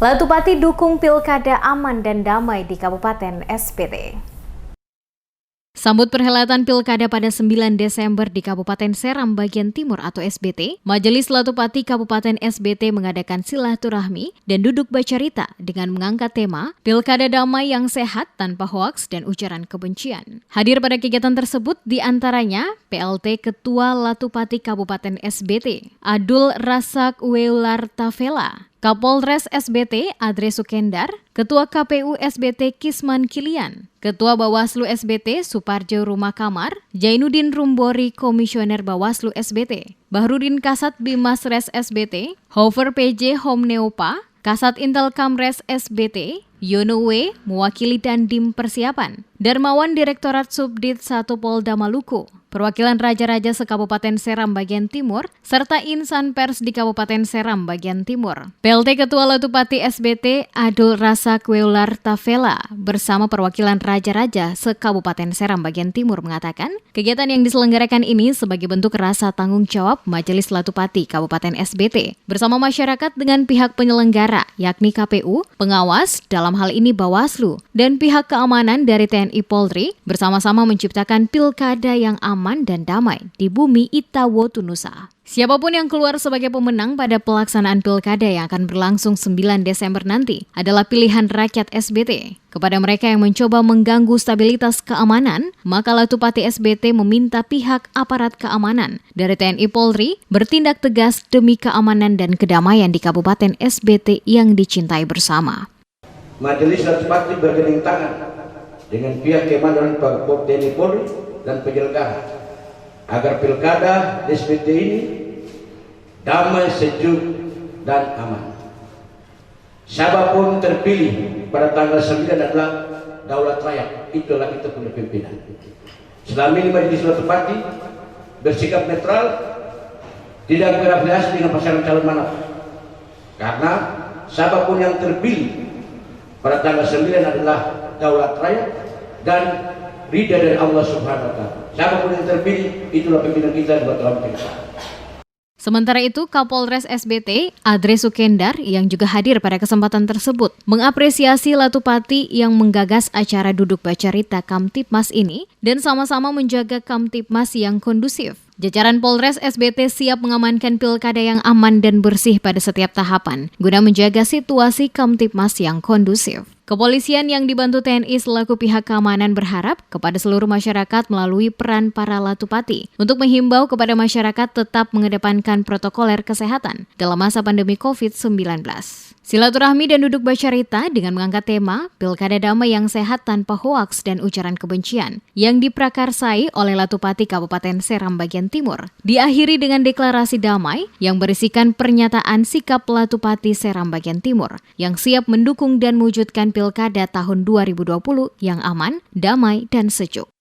Latupati dukung pilkada aman dan damai di Kabupaten SBT. Sambut perhelatan pilkada pada 9 Desember di Kabupaten Seram bagian Timur atau SBT, Majelis Latupati Kabupaten SBT mengadakan silaturahmi dan duduk bacarita dengan mengangkat tema Pilkada Damai yang Sehat Tanpa Hoaks dan Ujaran Kebencian. Hadir pada kegiatan tersebut diantaranya PLT Ketua Latupati Kabupaten SBT, Adul Razak Weulartavela, Kapolres SBT Adre Sukendar, Ketua KPU SBT Kisman Kilian, Ketua Bawaslu SBT Suparjo Rumah Kamar, Jainuddin Rumbori Komisioner Bawaslu SBT, Bahrudin Kasat Bimas Res SBT, Hover PJ Homneopa, Kasat Intel Kamres SBT, Yonowe mewakili Dandim Persiapan, Darmawan Direktorat Subdit 1 Polda Maluku, perwakilan Raja-Raja se-Kabupaten Seram bagian Timur, serta insan pers di Kabupaten Seram bagian Timur. PLT Ketua Latupati SBT Adul Razak Weulartavela bersama perwakilan Raja-Raja se-Kabupaten Seram bagian Timur mengatakan, kegiatan yang diselenggarakan ini sebagai bentuk rasa tanggung jawab Majelis Latupati Kabupaten SBT bersama masyarakat dengan pihak penyelenggara, yakni KPU, pengawas, dalam hal ini Bawaslu, dan pihak keamanan dari TNI Polri bersama-sama menciptakan pilkada yang aman dan damai di bumi Itawo Tunusa. Siapapun yang keluar sebagai pemenang pada pelaksanaan pilkada yang akan berlangsung 9 Desember nanti adalah pilihan rakyat SBT. Kepada mereka yang mencoba mengganggu stabilitas keamanan, maka Latupati SBT meminta pihak aparat keamanan dari TNI Polri bertindak tegas demi keamanan dan kedamaian di Kabupaten SBT yang dicintai bersama. Majelis Latupati bergandeng tangan dengan pihak keamanan TNI Polri dan penyelenggara agar pilkada SBT ini damai, sejuk, dan aman. Siapapun terpilih pada tanggal 9 adalah daulat rakyat, itulah kita punya pimpinan. Selama ini Majelis Latupati bersikap netral, tidak berafiliasi dengan pasangan calon manapun. Karena siapapun yang terpilih pada tanggal 9 adalah daulat rakyat dan ridha dari Allah Subhanahu wa Ta'ala. Siapapun yang terpilih, itulah pimpinan kita buat dalam pilkada. Sementara itu, Kapolres SBT Adre Sukendar yang juga hadir pada kesempatan tersebut mengapresiasi Latupati yang menggagas acara duduk bacarita Kamtipmas ini dan sama-sama menjaga Kamtipmas yang kondusif. Jajaran Polres SBT siap mengamankan pilkada yang aman dan bersih pada setiap tahapan guna menjaga situasi Kamtipmas yang kondusif. Kepolisian yang dibantu TNI selaku pihak keamanan berharap kepada seluruh masyarakat melalui peran para Latupati untuk menghimbau kepada masyarakat tetap mengedepankan protokoler kesehatan dalam masa pandemi COVID-19. Silaturahmi dan duduk bacarita dengan mengangkat tema Pilkada Damai yang Sehat Tanpa Hoaks dan Ujaran Kebencian yang diprakarsai oleh Latupati Kabupaten Seram bagian Timur diakhiri dengan deklarasi damai yang berisikan pernyataan sikap Latupati Seram bagian Timur yang siap mendukung dan mewujudkan pilkada tahun 2020 yang aman, damai, dan sejuk.